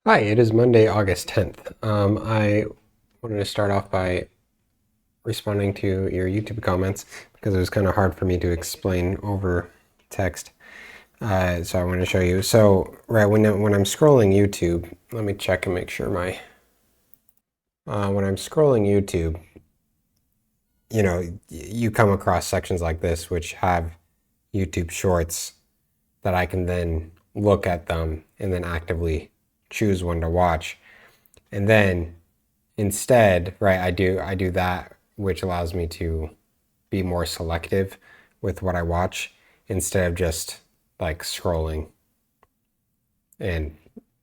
Hi, it is Monday, August 10th. I wanted to start off by responding to your YouTube comments because it was kind of hard for me to explain over text. So I want to show you. So right when I'm scrolling YouTube, let me check and make sure when I'm scrolling YouTube, you come across sections like this which have YouTube Shorts that I can then look at them and then actively choose one to watch. And then instead, right, I do that, which allows me to be more selective with what I watch instead of just like scrolling. And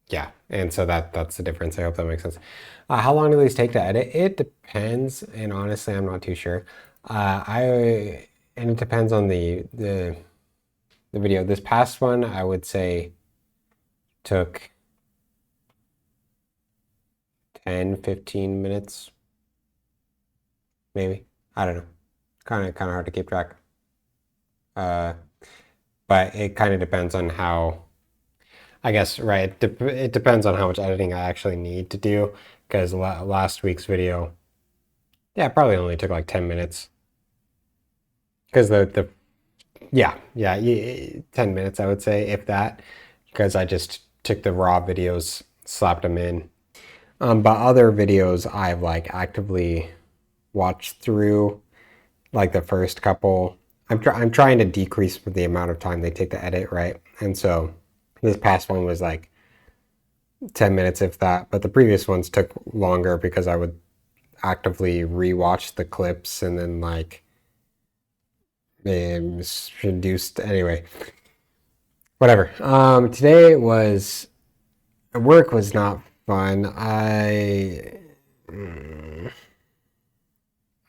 yeah, and so that's the difference. I hope that makes sense. How long do these take to edit? It depends, and honestly, I'm not too sure. I and it depends on the video. This past one, I would say took 10, 15 minutes, maybe. I don't know. Kind of hard to keep track. Uh, but it kind of depends on how, I guess, right? It depends on how much editing I actually need to do. Because last week's video, yeah, it probably only took like 10 minutes. Because yeah, 10 minutes, I would say, if that. Because I just took the raw videos, slapped them in. But other videos I've like actively watched through, like the first couple. I'm trying to decrease the amount of time they take to edit, right? And so this past one was like 10 minutes, if that. But the previous ones took longer because I would actively rewatch the clips and then like reduced. Anyway, whatever. Today was work was not fun.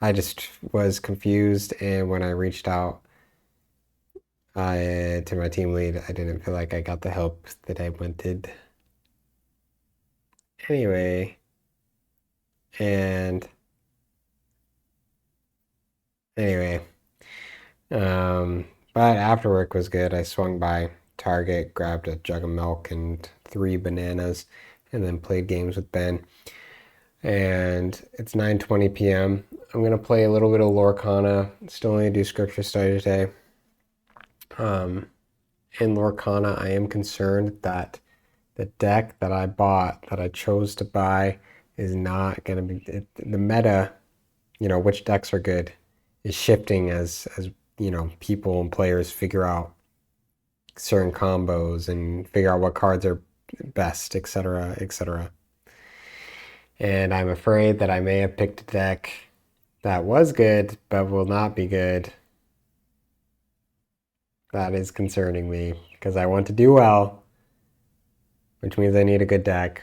I just was confused, and when I reached out to my team lead, I didn't feel like I got the help that I wanted. Anyway, and anyway, but after work was good. I swung by Target, grabbed a jug of milk and 3 bananas, and then played games with Ben. And it's 9:20 p.m. I'm gonna play a little bit of Lorcana. Still need to do scripture study today. In Lorcana, I am concerned that the deck that I bought, that I chose to buy, is not gonna be the meta. Which decks are good is shifting as people and players figure out certain combos and figure out what cards are best, etc., etc. And I'm afraid that I may have picked a deck that was good but will not be good. That is concerning me because I want to do well, which means I need a good deck.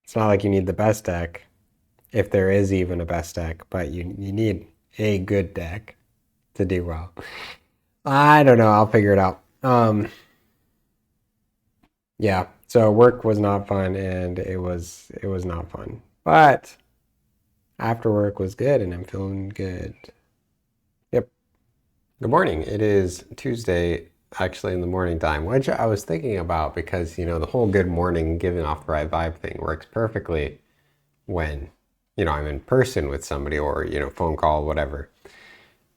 It's not like you need the best deck, if there is even a best deck, but you need a good deck to do well. I don't know. I'll figure it out. Yeah. So work was not fun, and it was not fun. But after work was good, and I'm feeling good. Yep. Good morning. It is Tuesday, actually in the morning time, which I was thinking about because the whole good morning, giving off the right vibe thing works perfectly when I'm in person with somebody or phone call, whatever,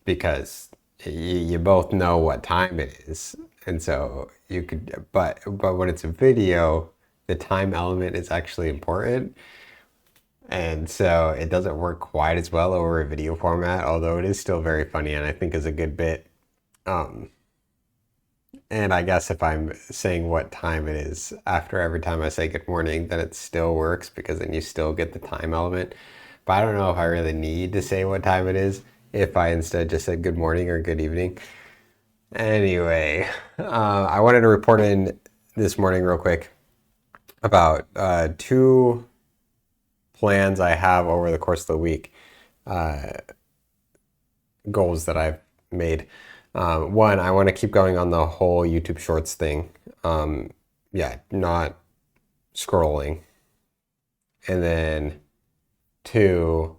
because you both know what time it is, and so you could. But when it's a video, the time element is actually important, and so it doesn't work quite as well over a video format. Although it is still very funny, and I think is a good bit. Um, and I guess if I'm saying what time it is after every time I say good morning, then it still works because then you still get the time element. But I don't know if I really need to say what time it is if I instead just said good morning or good evening. Anyway, I wanted to report in this morning real quick about two plans I have over the course of the week, goals that I've made. One, I want to keep going on the whole YouTube Shorts thing. Yeah, not scrolling. And then two,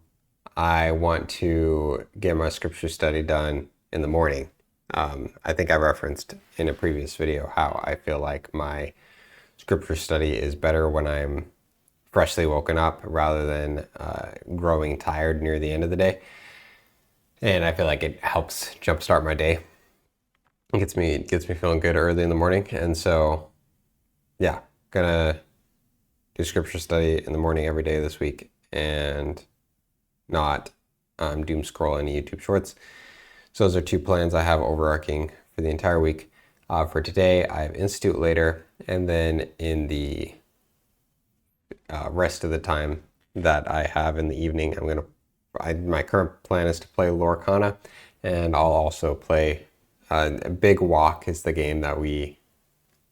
I want to get my scripture study done in the morning. I think I referenced in a previous video how I feel like my scripture study is better when I'm freshly woken up rather than growing tired near the end of the day. And I feel like it helps jumpstart my day. It gets me feeling good early in the morning. And so, yeah, gonna do scripture study in the morning every day this week and not doom scroll any YouTube shorts. So those are two plans I have overarching for the entire week. For today, I have Institute later, and then in the rest of the time that I have in the evening, my current plan is to play Lorcana, and I'll also play Big Walk is the game that we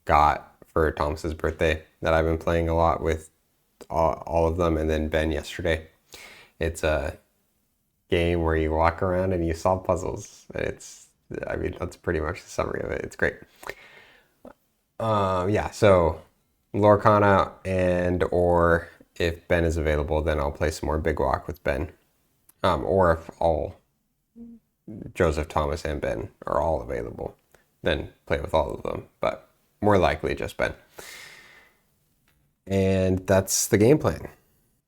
got for Thomas's birthday that I've been playing a lot with all of them, and then Ben yesterday. It's a game where you walk around and you solve puzzles. That's pretty much the summary of it. It's great. Yeah, so Lorcana, and or if Ben is available, then I'll play some more Big Walk with Ben. Or if Joseph, Thomas, and Ben are all available, then play with all of them. But more likely just Ben. And that's the game plan.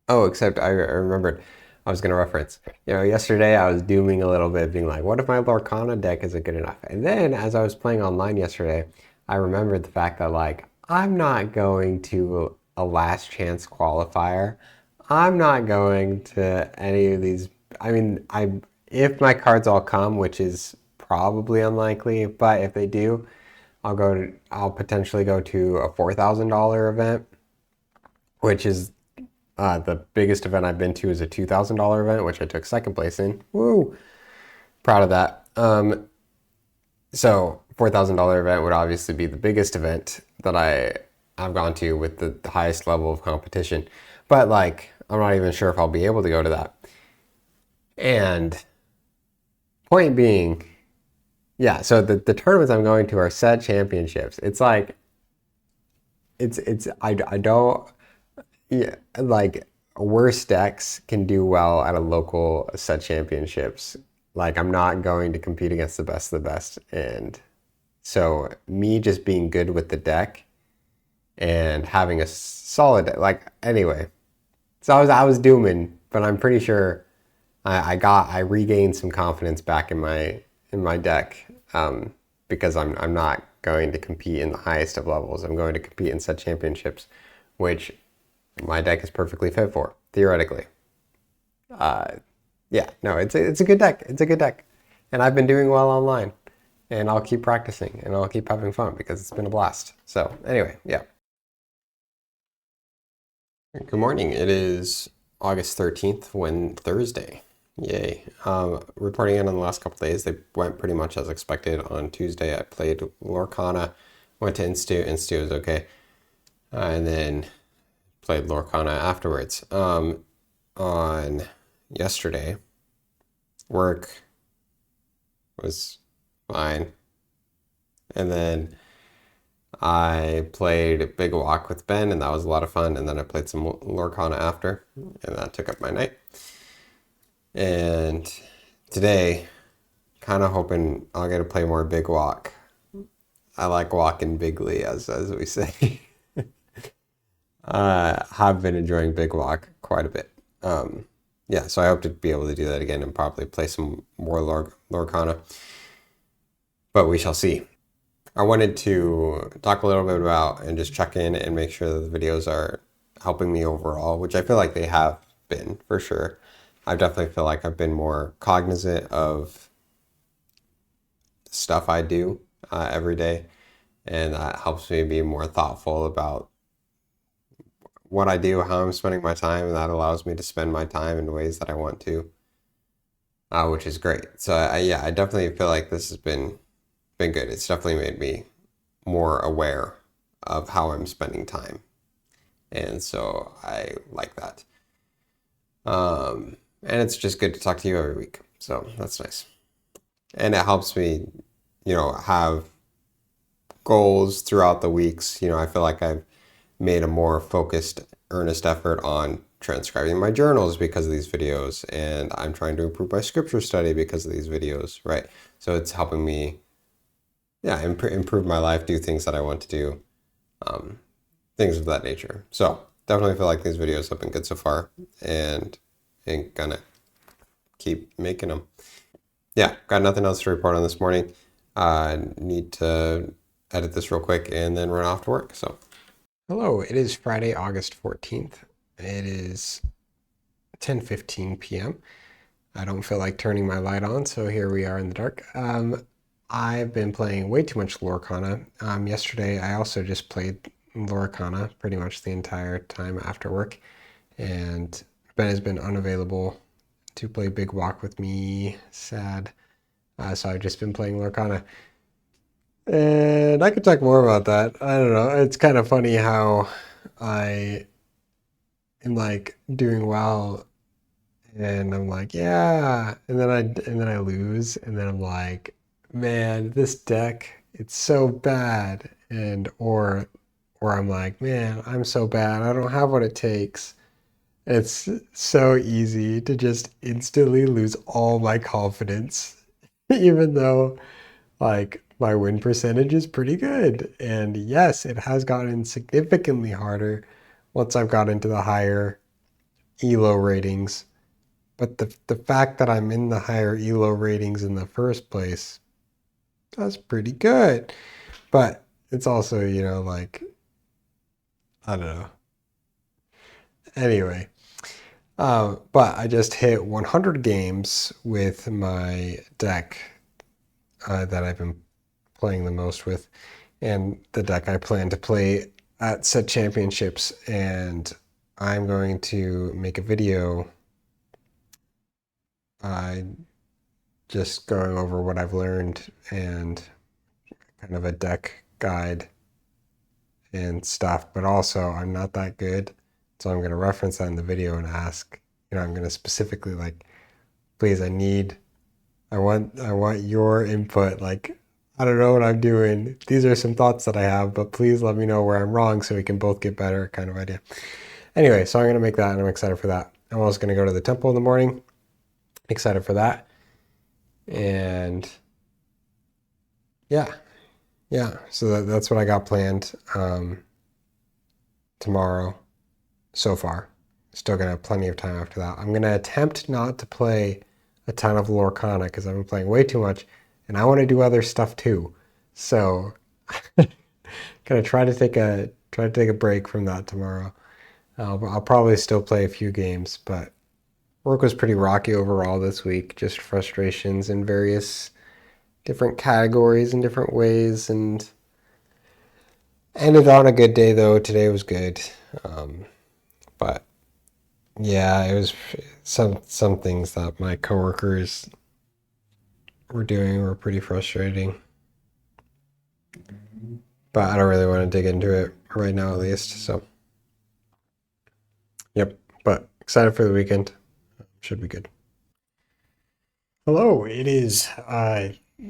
Oh, except I remembered I was going to reference. Yesterday I was dooming a little bit, being like, what if my Lorcana deck isn't good enough? And then as I was playing online yesterday, I remembered the fact that, like, I'm not going to a last chance qualifier. I'm not going to any of these. I mean, if my cards all come, which is probably unlikely, but if they do, I'll potentially go to a $4,000 event, which is the biggest event I've been to is a $2,000 event, which I took second place in. Woo! Proud of that. So $4,000 event would obviously be the biggest event that I've gone to with the highest level of competition. But, like, I'm not even sure if I'll be able to go to that. And point being, yeah, so the tournaments I'm going to are set championships. It's like, I don't, yeah, like, worse decks can do well at a local set championships. Like, I'm not going to compete against the best of the best. And so me just being good with the deck and having a solid, like, anyway. So I was dooming, but I'm pretty sure I regained some confidence back in my deck, because I'm not going to compete in the highest of levels. I'm going to compete in set championships, which my deck is perfectly fit for, theoretically. Yeah, no, it's a good deck. It's a good deck. And I've been doing well online. And I'll keep practicing and I'll keep having fun because it's been a blast. So anyway, yeah. Good morning. It is August 13th, Thursday. Yay. Reporting in on the last couple days, they went pretty much as expected. On Tuesday, I played Lorcana, went to Institute. Institute was okay. And then played Lorcana afterwards. On yesterday, work was fine. And then I played Big Walk with Ben, and that was a lot of fun. And then I played some Lorcana after, and that took up my night. And today, kind of hoping I'll get to play more Big Walk. I like walking bigly, as we say. Have been enjoying Big Walk quite a bit. Yeah, so I hope to be able to do that again and probably play some more Lorcana. But we shall see. I wanted to talk a little bit about and just check in and make sure that the videos are helping me overall, which I feel like they have been, for sure. I definitely feel like I've been more cognizant of stuff I do every day, and that helps me be more thoughtful about what I do, how I'm spending my time, and that allows me to spend my time in ways that I want to, which is great. So yeah, I definitely feel like this has been good. It's definitely made me more aware of how I'm spending time, and so I like that. And it's just good to talk to you every week, so that's nice. And it helps me, have goals throughout the weeks. I feel like I've made a more focused, earnest effort on transcribing my journals because of these videos, and I'm trying to improve my scripture study because of these videos, right? So it's helping me, yeah, improve my life, do things that I want to do. things of that nature. So definitely feel like these videos have been good so far, and gonna keep making them. Yeah, got nothing else to report on this morning. Need to edit this real quick and then run off to work. So, hello, it is Friday, August 14th. It is 10:15 p.m. I don't feel like turning my light on, so here we are in the dark. I've been playing way too much Lorcana. Yesterday, I also just played Lorcana pretty much the entire time after work, and Ben has been unavailable to play Big Walk with me. Sad. So I've just been playing Lorcana. And I could talk more about that. I don't know. It's kind of funny how I am like doing well and I'm like, yeah, and then I lose and then I'm like, man, this deck, it's so bad. And or I'm like, man, I'm so bad. I don't have what it takes. It's so easy to just instantly lose all my confidence, even though like my win percentage is pretty good. And yes, it has gotten significantly harder once I've got into the higher ELO ratings. But the fact that I'm in the higher ELO ratings in the first place, that's pretty good. But it's also, like, I don't know. Anyway, but I just hit 100 games with my deck that I've been playing the most with, and the deck I plan to play at set championships. And I'm going to make a video just going over what I've learned and kind of a deck guide and stuff. But also, I'm not that good, so I'm going to reference that in the video and ask, I'm going to specifically like, please, I want your input. Like, I don't know what I'm doing. These are some thoughts that I have, but please let me know where I'm wrong so we can both get better, kind of idea. Anyway, so I'm going to make that and I'm excited for that. I'm also going to go to the temple in the morning. Excited for that. And yeah, so that's what I got planned tomorrow so far. Still going to have plenty of time after that. I'm going to attempt not to play a ton of Lorcana because I've been playing way too much and I want to do other stuff too. So gonna try to take a break from that tomorrow. I'll probably still play a few games, but work was pretty rocky overall this week. Just frustrations in various different categories and different ways, and ended on a good day though. Today was good, but yeah, it was some things that my coworkers were doing were pretty frustrating. But I don't really want to dig into it right now, at least. So, yep. But excited for the weekend. Should be good. Hello, it is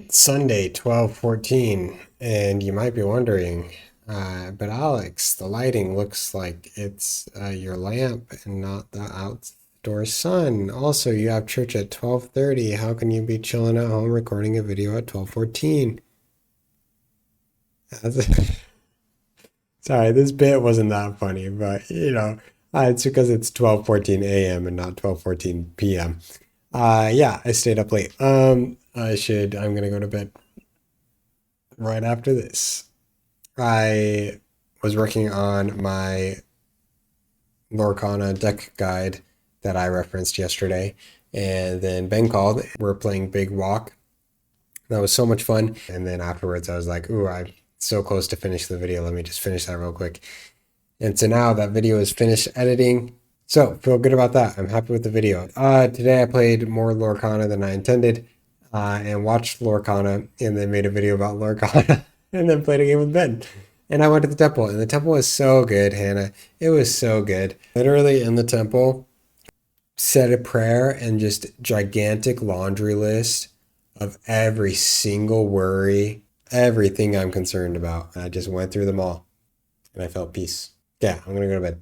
Sunday, 12:14, and you might be wondering, but Alex, the lighting looks like it's your lamp and not the outdoor sun. Also, you have church at 12:30. How can you be chilling at home recording a video at 12:14? Sorry, this bit wasn't that funny, but it's because it's 12:14 a.m. and not 12:14 p.m. Yeah, I stayed up late. I'm gonna go to bed right after this. I was working on my Lorcana deck guide that I referenced yesterday, and then Ben called. We're playing Big Walk. That was so much fun. And then afterwards, I was like, ooh, I'm so close to finish the video. Let me just finish that real quick. And so now that video is finished editing. So feel good about that. I'm happy with the video. Today I played more Lorcana than I intended and watched Lorcana and then made a video about Lorcana and then played a game with Ben. And I went to the temple and the temple was so good, Hannah. It was so good. Literally in the temple, said a prayer and just gigantic laundry list of every single worry, everything I'm concerned about. I just went through them all and I felt peace. Yeah, I'm gonna go to bed.